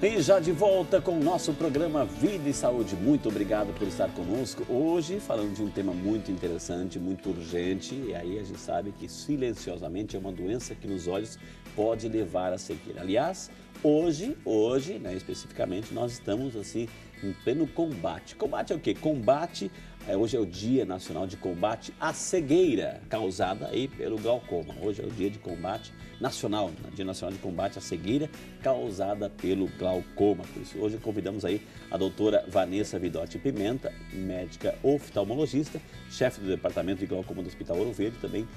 E já de volta com o nosso programa Vida e Saúde. Muito obrigado por estar conosco. Hoje falando de um tema muito interessante, muito urgente. E aí a gente sabe que silenciosamente é uma doença que nos olhos pode levar a cegueira. Aliás, hoje, né, especificamente, nós estamos assim em pleno combate. Combate é o quê? Hoje é o Dia Nacional de Combate à Cegueira, causada aí pelo glaucoma. Hoje é o Dia de Combate Nacional, Dia Nacional de Combate à Cegueira, causada pelo glaucoma. Por isso, hoje convidamos aí a doutora Vanessa Vidotti Pimenta, médica oftalmologista, chefe do Departamento de Glaucoma do Hospital Ouro Verde, também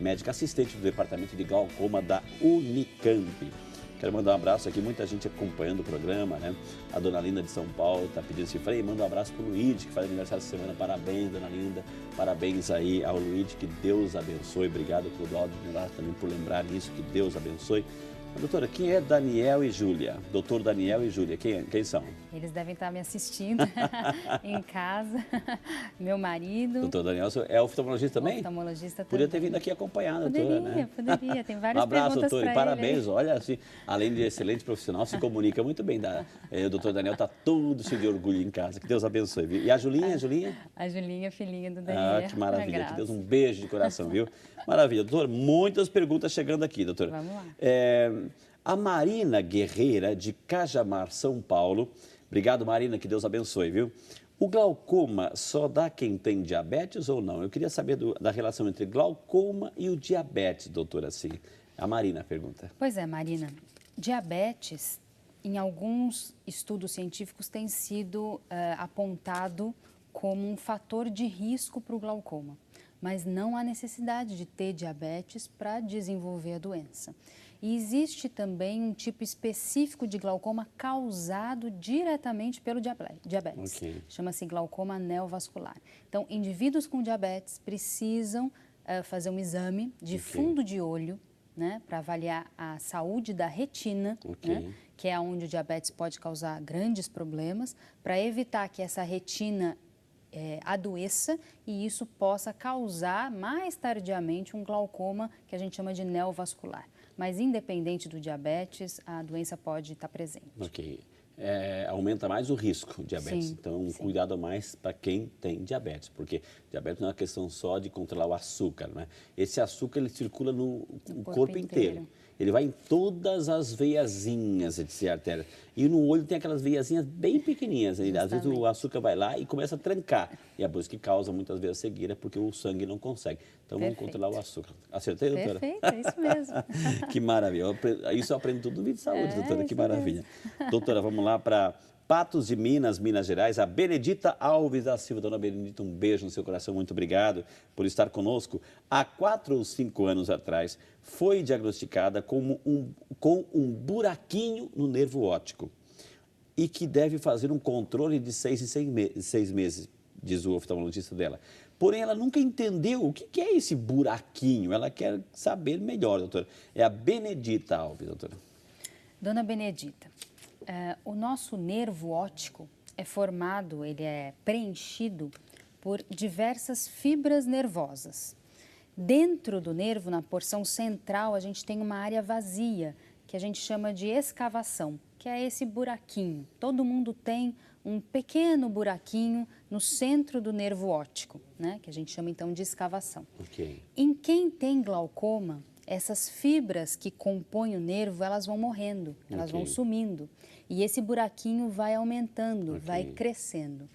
médica assistente do Departamento de Glaucoma da Unicamp. Quero mandar um abraço aqui, muita gente acompanhando o programa, né? A dona Linda de São Paulo está pedindo assim, Frei, manda um abraço para o Luigi, que faz aniversário essa semana. Parabéns, dona Linda. Parabéns aí ao Luigi, que Deus abençoe. Obrigado, Clodoaldo, também por lembrar isso, que Deus abençoe. Doutora, quem é Daniel e Júlia? Doutor Daniel e Júlia, quem são? Eles devem estar me assistindo em casa, meu marido. Doutor Daniel é oftalmologista também? Oftalmologista também. Podia ter vindo aqui acompanhar, doutora, né? Poderia, tem várias perguntas. Um abraço, doutor, e parabéns. Ele. Olha, assim, além de excelente profissional, se comunica muito bem. O doutor Daniel está todo cheio de orgulho em casa, que Deus abençoe, viu? E a Julinha? A Julinha, filhinha do Daniel. Ah, que maravilha, que Deus, um beijo de coração, viu? Maravilha, doutor, muitas perguntas chegando aqui, doutor. Vamos lá. A Marina Guerreira, de Cajamar, São Paulo. Obrigado, Marina, que Deus abençoe, viu? O glaucoma só dá quem tem diabetes ou não? Eu queria saber da relação entre glaucoma e o diabetes, doutora, assim. A Marina pergunta. Pois é, Marina. Diabetes, em alguns estudos científicos, tem sido apontado como um fator de risco para o glaucoma. Mas não há necessidade de ter diabetes para desenvolver a doença. E existe também um tipo específico de glaucoma causado diretamente pelo diabetes. Okay. Chama-se glaucoma neovascular. Então, indivíduos com diabetes precisam fazer um exame de fundo de olho, né, para avaliar a saúde da retina, né, que é onde o diabetes pode causar grandes problemas, para evitar que essa retina adoeça e isso possa causar mais tardiamente um glaucoma que a gente chama de neovascular. Mas independente do diabetes, a doença pode estar presente. Ok. Aumenta mais o risco de diabetes. Sim, então, cuidado mais para quem tem diabetes, porque diabetes não é uma questão só de controlar o açúcar, né? Esse açúcar ele circula no corpo inteiro. Ele vai em todas as veiazinhas de artéria. E no olho tem aquelas veiazinhas bem pequenininhas. Às vezes o açúcar vai lá e começa a trancar. E é por isso que causa muitas vezes a cegueira, porque o sangue não consegue. Então vamos controlar o açúcar. Acertei, doutora? Perfeito, é isso mesmo. Que maravilha. Isso eu aprendo tudo no vídeo de saúde, doutora. Que maravilha. Doutora, vamos lá para Patos de Minas, Minas Gerais, a Benedita Alves da Silva. Dona Benedita, um beijo no seu coração, muito obrigado por estar conosco. Há 4 ou 5 anos atrás, foi diagnosticada com um buraquinho no nervo óptico e que deve fazer um controle de 6 em 6 meses, diz o oftalmologista dela. Porém, ela nunca entendeu o que é esse buraquinho. Ela quer saber melhor, doutora. É a Benedita Alves, doutora. Dona Benedita, o nosso nervo óptico é formado, ele é preenchido por diversas fibras nervosas. Dentro do nervo, na porção central, a gente tem uma área vazia, que a gente chama de escavação, que é esse buraquinho. Todo mundo tem um pequeno buraquinho no centro do nervo óptico, né? Que a gente chama então de escavação. Em quem tem glaucoma, essas fibras que compõem o nervo, elas vão morrendo, elas vão sumindo. E esse buraquinho vai aumentando, vai crescendo.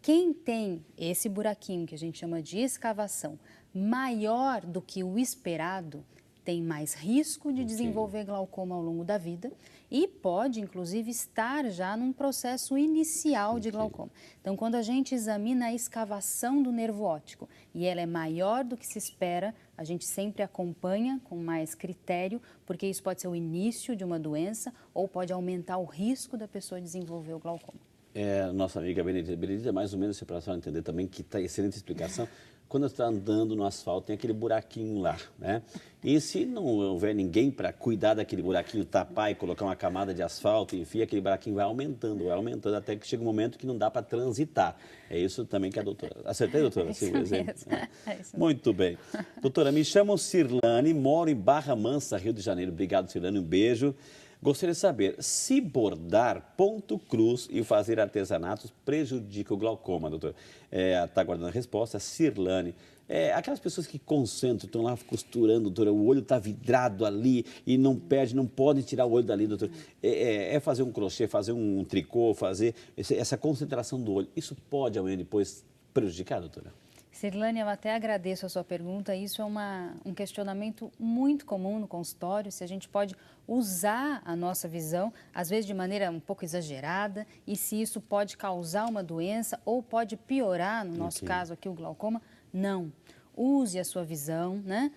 Quem tem esse buraquinho, que a gente chama de escavação, maior do que o esperado, tem mais risco de desenvolver glaucoma ao longo da vida e pode, inclusive, estar já num processo inicial de glaucoma. Então, quando a gente examina a escavação do nervo óptico e ela é maior do que se espera, a gente sempre acompanha com mais critério, porque isso pode ser o início de uma doença ou pode aumentar o risco da pessoa desenvolver o glaucoma. Nossa amiga Benedita, mais ou menos, para a senhora entender também, que está excelente explicação. Quando você está andando no asfalto, tem aquele buraquinho lá, né? E se não houver ninguém para cuidar daquele buraquinho, tapar e colocar uma camada de asfalto, enfim, aquele buraquinho vai aumentando, até que chega um momento que não dá para transitar. É isso também que a doutora... Acertei, doutora? Sim, o exemplo. Muito bem. Doutora, me chamo Cirlane, moro em Barra Mansa, Rio de Janeiro. Obrigado, Cirlane, um beijo. Gostaria de saber se bordar ponto cruz e fazer artesanatos prejudica o glaucoma, doutor. Está aguardando a resposta, Cirlane. Aquelas pessoas que concentram, estão lá costurando, doutora, o olho está vidrado ali e não perde, não pode tirar o olho dali, doutor. Fazer um crochê, fazer um tricô, fazer essa concentração do olho. Isso pode amanhã depois prejudicar, doutora? Cirlane, eu até agradeço a sua pergunta. Isso é um questionamento muito comum no consultório, se a gente pode usar a nossa visão, às vezes de maneira um pouco exagerada, e se isso pode causar uma doença ou pode piorar, no nosso caso aqui, o glaucoma. Não. Use a sua visão, né?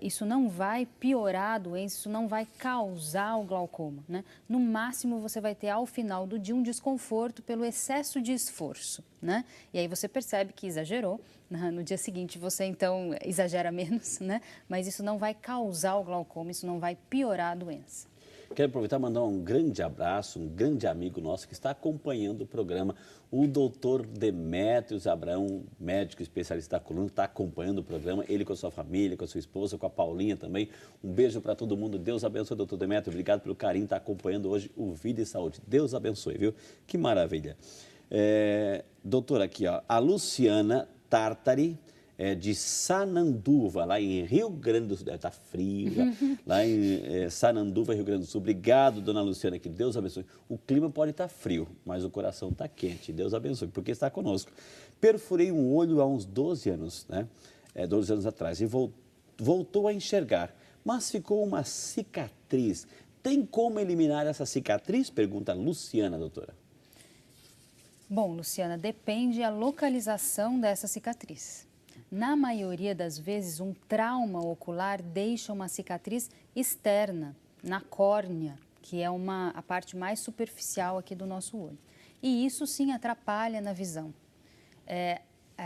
Isso não vai piorar a doença, isso não vai causar o glaucoma, né? No máximo, você vai ter ao final do dia um desconforto pelo excesso de esforço, né? E aí você percebe que exagerou, né? No dia seguinte você então exagera menos, né? Mas isso não vai causar o glaucoma, isso não vai piorar a doença. Quero aproveitar e mandar um grande abraço, um grande amigo nosso que está acompanhando o programa, o doutor Demétrios Abrão, médico especialista da coluna, está acompanhando o programa, ele com a sua família, com a sua esposa, com a Paulinha também. Um beijo para todo mundo, Deus abençoe, doutor Demétrios, obrigado pelo carinho, está acompanhando hoje o Vida e Saúde. Deus abençoe, viu? Que maravilha. Doutor, aqui, ó, a Luciana Tartari, de Sananduva, lá em Rio Grande do Sul. Está frio, lá em Sananduva, Rio Grande do Sul. Obrigado, dona Luciana, que Deus abençoe. O clima pode estar frio, mas o coração está quente. Deus abençoe, porque está conosco. Perfurei um olho há uns 12 anos, né? 12 anos atrás, e voltou a enxergar, mas ficou uma cicatriz. Tem como eliminar essa cicatriz? Pergunta a Luciana, doutora. Bom, Luciana, depende da localização dessa cicatriz. Na maioria das vezes, um trauma ocular deixa uma cicatriz externa, na córnea, que é a parte mais superficial aqui do nosso olho. E isso sim atrapalha na visão.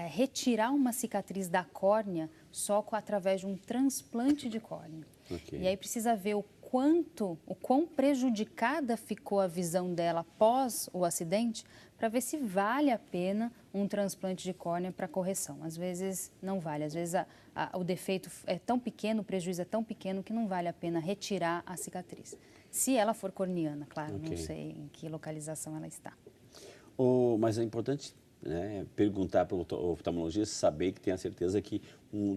Retirar uma cicatriz da córnea só através de um transplante de córnea. Okay. E aí precisa ver o quão prejudicada ficou a visão dela após o acidente, para ver se vale a pena um transplante de córnea para correção. Às vezes não vale, às vezes o defeito é tão pequeno, o prejuízo é tão pequeno que não vale a pena retirar a cicatriz. Se ela for corneana, claro, okay. Não sei em que localização ela está. Mas é importante, né, perguntar para o oftalmologista, saber que tem a certeza que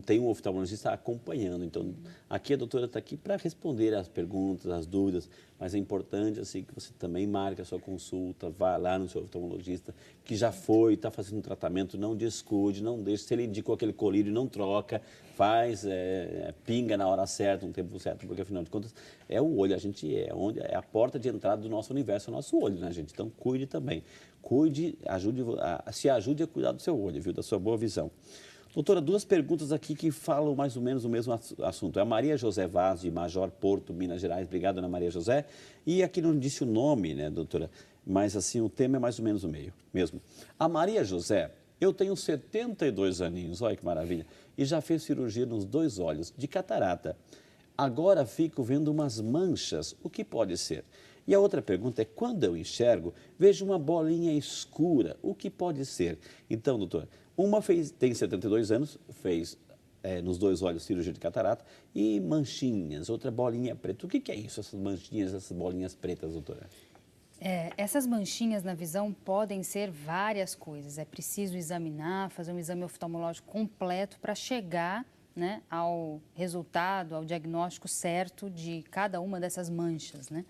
tem um oftalmologista acompanhando. Então, aqui a doutora está aqui para responder as perguntas, as dúvidas, mas é importante assim, que você também marque a sua consulta, vá lá no seu oftalmologista, que já foi, está fazendo um tratamento, não descuide, não deixe. Se ele indicou aquele colírio, não troca, faz, pinga na hora certa, no tempo certo, porque afinal de contas é o olho, é a porta de entrada do nosso universo, é o nosso olho, né, gente? Então, cuide também. Cuide, se ajude a cuidar do seu olho, viu? Da sua boa visão. Doutora, duas perguntas aqui que falam mais ou menos o mesmo assunto. É a Maria José Vaz, de Major Porto, Minas Gerais. Obrigado, Ana Maria José. E aqui não disse o nome, né, doutora? Mas, assim, o tema é mais ou menos o mesmo. A Maria José, eu tenho 72 aninhos, olha que maravilha, e já fez cirurgia nos 2 olhos, de catarata. Agora fico vendo umas manchas, o que pode ser? E a outra pergunta é, quando eu enxergo, vejo uma bolinha escura, o que pode ser? Então, doutora, uma tem 72 anos, fez nos 2 olhos cirurgia de catarata e manchinhas, outra bolinha preta. O que é isso, essas manchinhas, essas bolinhas pretas, doutora? Essas manchinhas na visão podem ser várias coisas. É preciso examinar, fazer um exame oftalmológico completo para chegar, né, ao resultado, ao diagnóstico certo de cada uma dessas manchas, né?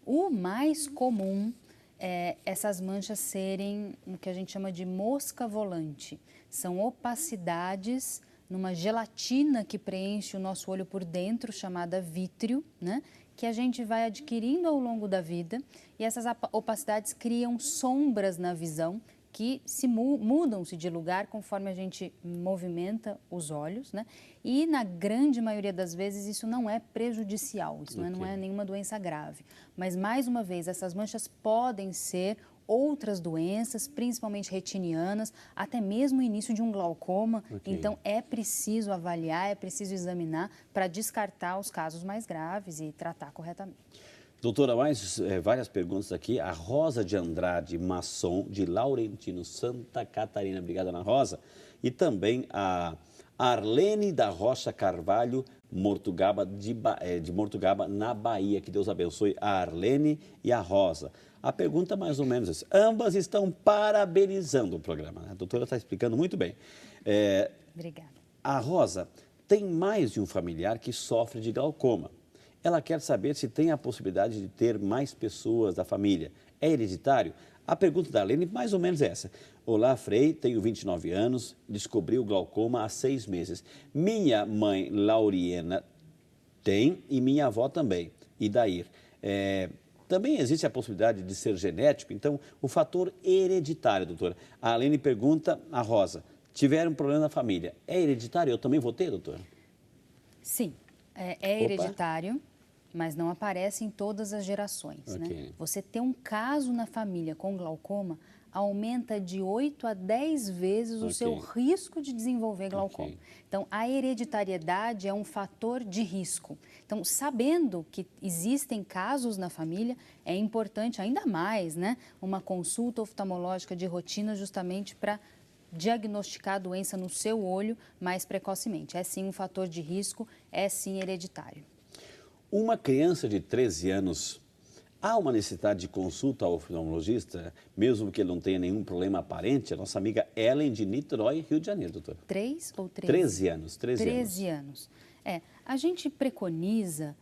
O mais comum é essas manchas serem o que a gente chama de mosca volante. São opacidades numa gelatina que preenche o nosso olho por dentro, chamada vítreo, né? Que a gente vai adquirindo ao longo da vida, e essas opacidades criam sombras na visão que mudam-se de lugar conforme a gente movimenta os olhos, né? E na grande maioria das vezes isso não é prejudicial, isso não é nenhuma doença grave. Mas, mais uma vez, essas manchas podem ser outras doenças, principalmente retinianas, até mesmo o início de um glaucoma. Então, é preciso avaliar, é preciso examinar para descartar os casos mais graves e tratar corretamente. Doutora, várias perguntas aqui. A Rosa de Andrade Masson, de Laurentino, Santa Catarina. Obrigada, Ana Rosa. E também a Arlene da Rocha Carvalho, Mortugaba, de Mortugaba, na Bahia. Que Deus abençoe a Arlene e a Rosa. A pergunta é mais ou menos essa. Ambas estão parabenizando o programa. A doutora está explicando muito bem. Obrigada. A Rosa tem mais de um familiar que sofre de glaucoma. Ela quer saber se tem a possibilidade de ter mais pessoas da família. É hereditário? A pergunta da Arlene mais ou menos é essa. Olá, Frei, tenho 29 anos, descobri o glaucoma há 6 meses. Minha mãe, Lauriena, tem e minha avó também, Idair. Também existe a possibilidade de ser genético, então o fator hereditário, doutora. A Arlene pergunta a Rosa, tiveram um problema na família, é hereditário? Eu também vou ter, doutora? Sim, é hereditário, mas não aparece em todas as gerações. Né? Você ter um caso na família com glaucoma aumenta de 8 a 10 vezes o seu risco de desenvolver glaucoma. Então, a hereditariedade é um fator de risco. Então, sabendo que existem casos na família, é importante ainda mais, né, uma consulta oftalmológica de rotina justamente para diagnosticar a doença no seu olho mais precocemente. É sim um fator de risco, é sim hereditário. Uma criança de 13 anos, há uma necessidade de consulta ao oftalmologista, mesmo que ele não tenha nenhum problema aparente? A nossa amiga Ellen de Niterói, Rio de Janeiro, doutora. 3 ou 13? 13 anos. 13 anos. A gente preconiza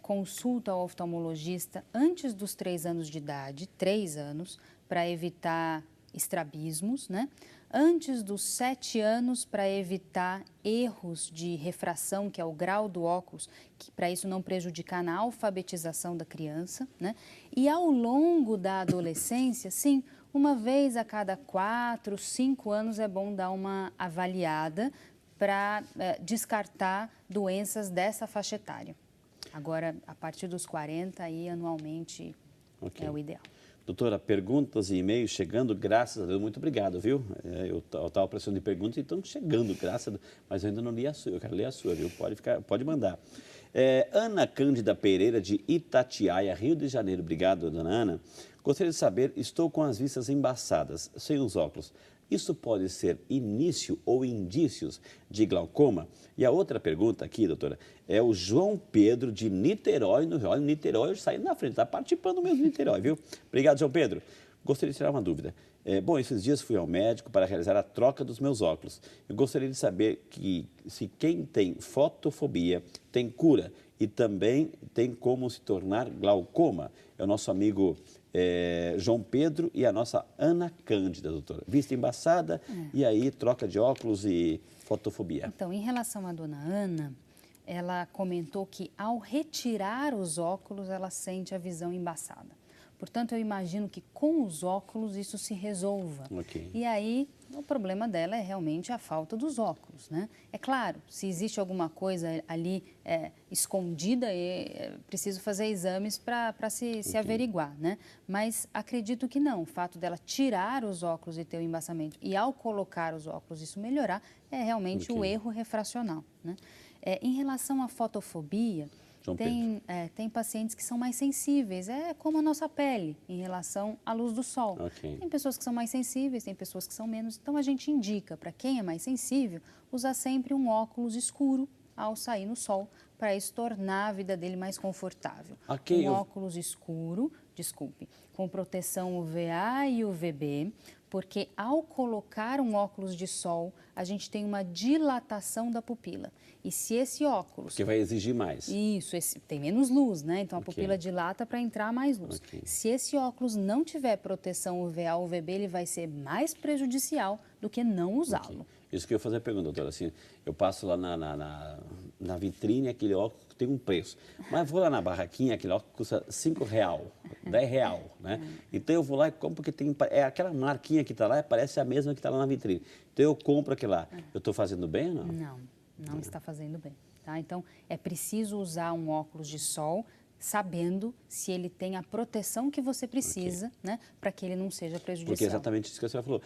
consulta ao oftalmologista antes dos 3 anos de idade, 3 anos, para evitar estrabismos, né? Antes dos 7 anos, para evitar erros de refração, que é o grau do óculos, que para isso não prejudicar na alfabetização da criança, né? E ao longo da adolescência, sim, uma vez a cada 4, 5 anos é bom dar uma avaliada para descartar doenças dessa faixa etária. Agora, a partir dos 40, aí anualmente é o ideal. Doutora, perguntas e e-mails chegando, graças a Deus, muito obrigado, viu? Eu estava pressionando de perguntas e estão chegando, graças a Deus, mas eu ainda não li a sua, eu quero ler a sua, viu? Pode mandar. Ana Cândida Pereira, de Itatiaia, Rio de Janeiro, obrigado, dona Ana. Gostaria de saber, estou com as vistas embaçadas, sem os óculos. Isso pode ser início ou indícios de glaucoma? E a outra pergunta aqui, doutora, é o João Pedro de Niterói, no Rio. Olha, Niterói saindo na frente, está participando mesmo de Niterói, viu? Obrigado, João Pedro. Gostaria de tirar uma dúvida. Bom, esses dias fui ao médico para realizar a troca dos meus óculos. Eu gostaria de saber se quem tem fotofobia tem cura e também tem como se tornar glaucoma. É o nosso amigo João Pedro e a nossa Ana Cândida, doutora. Vista embaçada e aí troca de óculos e fotofobia. Então, em relação à dona Ana, ela comentou que ao retirar os óculos, ela sente a visão embaçada. Portanto, eu imagino que com os óculos isso se resolva. E aí, o problema dela é realmente a falta dos óculos, né? É claro, se existe alguma coisa ali escondida, é preciso fazer exames para se averiguar, né? Mas acredito que não. O fato dela tirar os óculos e ter o embaçamento e ao colocar os óculos isso melhorar é realmente o erro refracional, né? Em relação à fotofobia, tem pacientes que são mais sensíveis, é como a nossa pele em relação à luz do sol. Tem pessoas que são mais sensíveis, tem pessoas que são menos. Então, a gente indica para quem é mais sensível usar sempre um óculos escuro ao sair no sol, para isso tornar a vida dele mais confortável. Óculos escuro, com proteção UVA e UVB, porque ao colocar um óculos de sol, a gente tem uma dilatação da pupila. E se esse óculos... Que vai exigir mais. Isso, tem menos luz, né? Então a pupila dilata para entrar mais luz. Se esse óculos não tiver proteção UVA ou UVB, ele vai ser mais prejudicial do que não usá-lo. Isso que eu ia fazer a pergunta, doutora. Assim, eu passo lá na vitrine, aquele óculos tem um preço. Mas vou lá na barraquinha, aquele óculos custa R$5, R$10, né? Então eu vou lá e compro, porque aquela marquinha que está lá, parece a mesma que está lá na vitrine. Então eu compro aquele lá. Eu estou fazendo bem ou não? Não está fazendo bem. Tá? Então é preciso usar um óculos de sol sabendo se ele tem a proteção que você precisa, né, para que ele não seja prejudicial. Porque é exatamente isso que a senhora falou.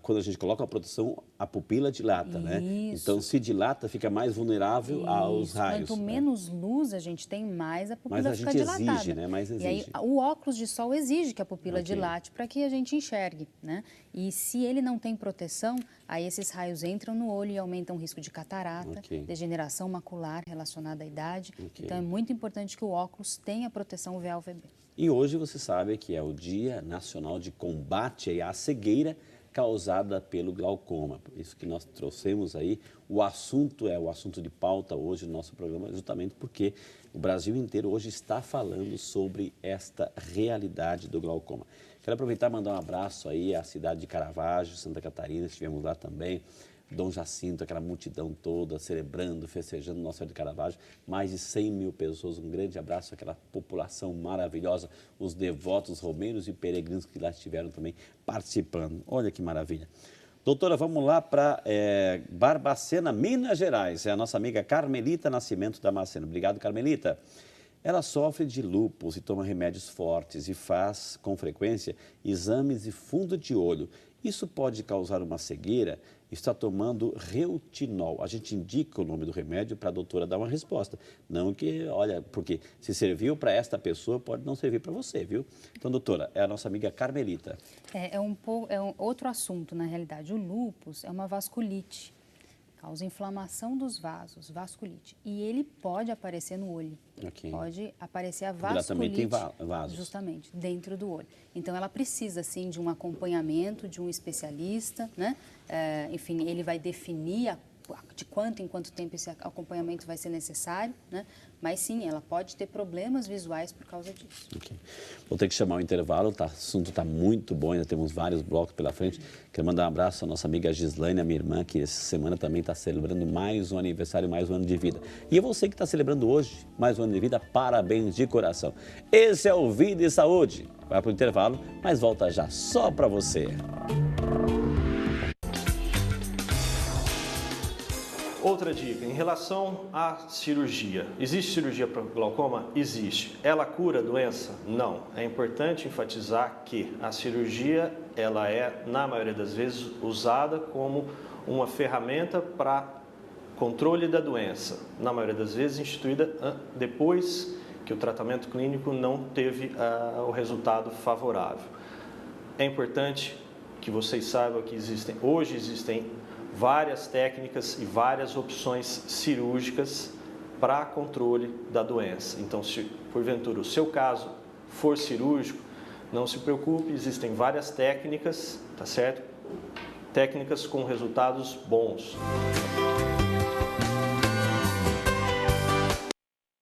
Quando a gente coloca a proteção, a pupila dilata, né? Então, se dilata, fica mais vulnerável aos raios. Quanto menos luz a gente tem, mais a pupila fica dilatada. Exige, né? Mais exige. E aí, o óculos de sol exige que a pupila dilate para que a gente enxergue, né? E se ele não tem proteção, aí esses raios entram no olho e aumentam o risco de catarata, degeneração macular relacionada à idade. Então, é muito importante que o óculos tenha proteção UVA-UVB. E hoje você sabe que é o Dia Nacional de Combate à Cegueira causada pelo glaucoma. Por isso que nós trouxemos aí, o assunto é o assunto de pauta hoje no nosso programa, justamente porque o Brasil inteiro hoje está falando sobre esta realidade do glaucoma. Quero aproveitar e mandar um abraço aí à cidade de Caravaggio, Santa Catarina, estivemos lá também, Dom Jacinto, aquela multidão toda celebrando, festejando Nossa Senhora de Caravaggio, mais de 100 mil pessoas, um grande abraço àquela população maravilhosa, os devotos romeiros e peregrinos que lá estiveram também participando. Olha que maravilha. Doutora, vamos lá para Barbacena, Minas Gerais, é a nossa amiga Carmelita Nascimento Damasceno. Obrigado, Carmelita. Ela sofre de lúpus e toma remédios fortes e faz, com frequência, exames de fundo de olho. Isso pode causar uma cegueira? Está tomando Reutinol. A gente indica o nome do remédio para a doutora dar uma resposta. Não que, olha, porque se serviu para esta pessoa, pode não servir para você, viu? Então, doutora, é a nossa amiga Carmelita. É um outro assunto, na realidade. O lúpus é uma vasculite. Causa inflamação dos vasos, vasculite. E ele pode aparecer no olho. Pode aparecer a vasculite. Ela também tem vasos. Justamente, dentro do olho. Então, ela precisa, sim, de um acompanhamento, de um especialista, né? Enfim, ele vai definir de quanto em quanto tempo esse acompanhamento vai ser necessário, né? Mas sim, ela pode ter problemas visuais por causa disso. Vou ter que chamar o intervalo, o assunto está muito bom, ainda temos vários blocos pela frente. Quero mandar um abraço à nossa amiga Gislaine, a minha irmã, que essa semana também está celebrando mais um aniversário, mais um ano de vida. E a você que está celebrando hoje mais um ano de vida, parabéns de coração. Esse é o Vida e Saúde. Vai para o intervalo, mas volta já só para você. Outra dica, em relação à cirurgia. Existe cirurgia para glaucoma? Existe. Ela cura a doença? Não. É importante enfatizar que a cirurgia, ela é, na maioria das vezes, usada como uma ferramenta para controle da doença. Na maioria das vezes, instituída depois que o tratamento clínico não teve o resultado favorável. É importante que vocês saibam que hoje existem várias técnicas e várias opções cirúrgicas para controle da doença. Então, se porventura o seu caso for cirúrgico, não se preocupe, existem várias técnicas, tá certo? Técnicas com resultados bons.